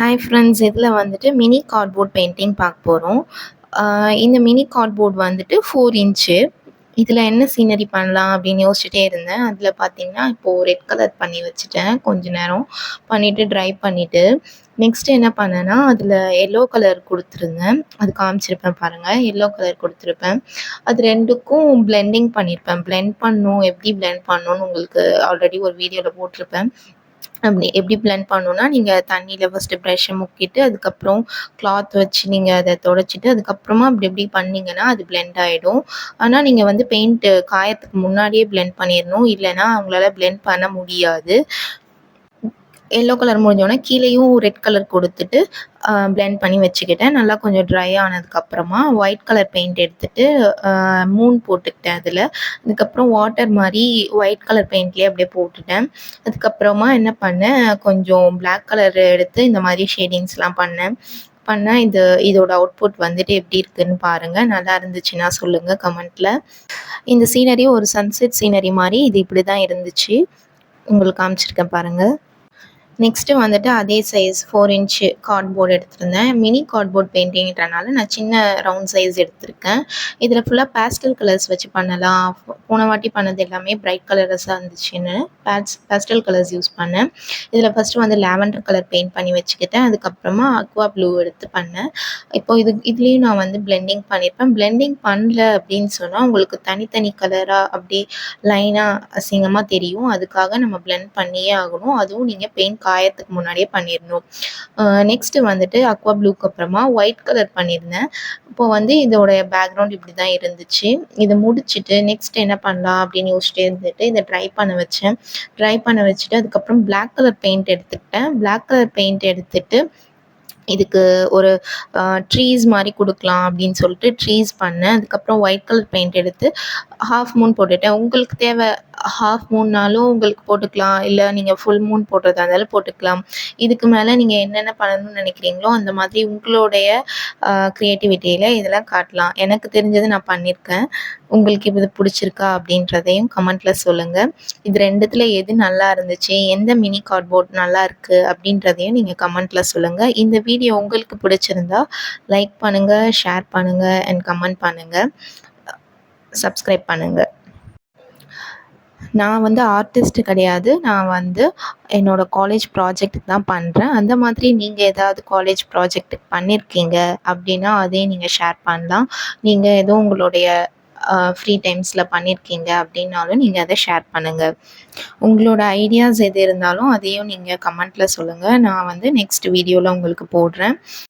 Hi friends, இதில் வந்துட்டு mini cardboard painting பார்க்க போகிறோம். இந்த மினி கார்ட்போர்ட் வந்துட்டு 4 இன்ச்சு. இதில் என்ன சீனரி பண்ணலாம் அப்படின்னு யோசிச்சுட்டே இருந்தேன். அதில் பார்த்தீங்கன்னா, இப்போது ரெட் கலர் பண்ணி வச்சுட்டேன். கொஞ்ச நேரம் பண்ணிவிட்டு ட்ரை பண்ணிவிட்டு நெக்ஸ்ட்டு என்ன பண்ணேன்னா, அதில் எல்லோ கலர் கொடுத்துருந்தேன். அது காமிச்சிருப்பேன் பாருங்கள். எல்லோ கலர் கொடுத்துருப்பேன். அது 2க்கும் பிளெண்டிங் பண்ணியிருப்பேன். பிளெண்ட் பண்ணணும், எப்படி பிளெண்ட் பண்ணணும்னு உங்களுக்கு ஆல்ரெடி ஒரு வீடியோவில் போட்டிருப்பேன். அப்படி எப்படி பிளெண்ட் பண்ணணும்னா, நீங்க தண்ணீல ஃபர்ஸ்ட்டு ப்ரஷ்ஷ முக்கிட்டு, அதுக்கப்புறம் கிளாத் வச்சு நீங்க அத தொடச்சிட்டு, அதுக்கப்புறமா அப்படி இப்படி பண்ணீங்கன்னா, அது பிளெண்ட் ஆயிடும். ஆனா, நீங்க வந்து பெயிண்ட்டு காயறதுக்கு முன்னாடியே பிளெண்ட் பண்ணிறணும். இல்லன்னா, உங்களால பிளெண்ட் பண்ண முடியாது. எல்லோ கலர் முடிஞ்சோனே கீழேயும் ரெட் கலர் கொடுத்துட்டு பிளெண்ட் பண்ணி வச்சுக்கிட்டேன். நல்லா கொஞ்சம் ட்ரை ஆனதுக்கப்புறமா ஒயிட் கலர் பெயிண்ட் எடுத்துட்டு மூன் போட்டுக்கிட்டேன் அதில். அதுக்கப்புறம் வாட்டர் மாதிரி ஒயிட் கலர் பெயிண்ட்லேயே அப்படியே போட்டுட்டேன். அதுக்கப்புறமா என்ன பண்ணேன், கொஞ்சம் பிளாக் கலர் எடுத்து இந்த மாதிரி ஷேடிங்ஸ்லாம் பண்ணேன். இதோட அவுட்புட் வந்துட்டு எப்படி இருக்குன்னு பாருங்கள். நல்லா இருந்துச்சுன்னா சொல்லுங்கள் கமெண்ட்டில். இந்த சீனரி ஒரு சன்செட் சீனரி மாதிரி இது இப்படி தான் இருந்துச்சு. உங்களுக்கு காமிச்சிருக்கேன் பாருங்கள். நெக்ஸ்ட்டு வந்துட்டு அதே சைஸ் 4 இன்ச்சு கார்ட்போர்ட் எடுத்திருந்தேன். மினி கார்ட்போர்ட் பெயிண்டிங்கிறனால நான் சின்ன ரவுண்ட் சைஸ் எடுத்திருக்கேன். இதில் ஃபுல்லாக பேஸ்டல் கலர்ஸ் வச்சு பண்ணலாம். போன வாட்டி பண்ணது எல்லாமே பிரைட் கலர்ஸாக இருந்துச்சுன்னு பேஸ்டல் கலர்ஸ் யூஸ் பண்ணேன். இதில் ஃபஸ்ட்டு வந்து லாவெண்டர் கலர் பெயிண்ட் பண்ணி வச்சுக்கிட்டேன். அதுக்கப்புறமா அக்வா ப்ளூ எடுத்து பண்ணேன். இப்போ இதுலேயும் நான் வந்து பிளெண்டிங் பண்ணியிருப்பேன். பிளெண்டிங் பண்ணல அப்படின்னு சொன்னால் உங்களுக்கு தனித்தனி கலராக அப்படியே லைனாக அசிங்கமாக தெரியும். அதுக்காக நம்ம பிளெண்ட் பண்ணியே ஆகணும். அதுவும் நீங்கள் பெயிண்ட் காயறதுக்கு முன்னாடியே பண்ணிடணும். நெக்ஸ்ட்டு வந்துட்டு அக்வா ப்ளூக்கு அப்புறமா ஒயிட் கலர் பண்ணியிருந்தேன். இப்போ வந்து இதோடைய பேக்ரவுண்ட் இப்படி தான் இருந்துச்சு. இதை முடிச்சுட்டு நெக்ஸ்ட் என்ன பண்ணலாம் அப்படின்னு யோசிச்சிட்டே இருந்துட்டு இதை ட்ரை பண்ண வச்சேன். ட்ரை பண்ண வச்சுட்டு அதுக்கப்புறம் பிளாக் கலர் பெயிண்ட் எடுத்துக்கிட்டேன். பிளாக் கலர் பெயிண்ட் எடுத்துட்டு இதுக்கு ஒரு ட்ரீஸ் மாதிரி கொடுக்கலாம் அப்படின்னு சொல்லிட்டு ட்ரீஸ் பண்ணேன். அதுக்கப்புறம் ஒயிட் கலர் பெயிண்ட் எடுத்து ஹாஃப் மூன் போட்டுட்டேன். உங்களுக்கு தேவை ஹாஃப் மூன்னாலும் உங்களுக்கு போட்டுக்கலாம். இல்லை நீங்கள் ஃபுல் மூன் போடுறதா இருந்தாலும் போட்டுக்கலாம். இதுக்கு மேலே நீங்கள் என்னென்ன பண்ணணும்னு நினைக்கிறீங்களோ அந்த மாதிரி உங்களுடைய க்ரியேட்டிவிட்டியில் இதெல்லாம் காட்டலாம். எனக்கு தெரிஞ்சது நான் பண்ணியிருக்கேன். உங்களுக்கு இது பிடிச்சிருக்கா அப்படின்றதையும் கமெண்ட்டில் சொல்லுங்கள். இது 2த்துல எது நல்லா இருந்துச்சு, எந்த மினி கார்ட்போர்ட் நல்லா இருக்குது அப்படின்றதையும் நீங்கள் கமெண்ட்டில் சொல்லுங்கள். இந்த வீடியோ உங்களுக்கு பிடிச்சிருந்தா லைக் பண்ணுங்கள், ஷேர் பண்ணுங்கள் அண்ட் கமெண்ட் பண்ணுங்கள். சப்ஸ்கிரைப் பண்ணுங்கள். நான் வந்து ஆர்டிஸ்ட்டு கிடையாது. நான் வந்து என்னோடய காலேஜ் ப்ராஜெக்ட்டுக்கு தான் பண்ணுறேன். அந்த மாதிரி நீங்கள் ஏதாவது காலேஜ் ப்ராஜெக்ட்டுக்கு பண்ணியிருக்கீங்க அப்படின்னா அதையும் நீங்கள் ஷேர் பண்ணலாம். நீங்கள் எதுவும் உங்களுடைய ஃப்ரீ டைம்ஸில் பண்ணியிருக்கீங்க அப்படின்னாலும் நீங்கள் அதை ஷேர் பண்ணுங்கள். உங்களோட ஐடியாஸ் எது இருந்தாலும் அதையும் நீங்கள் கமெண்ட்டில் சொல்லுங்கள். நான் வந்து நெக்ஸ்ட் வீடியோவில் உங்களுக்கு போடுறேன்.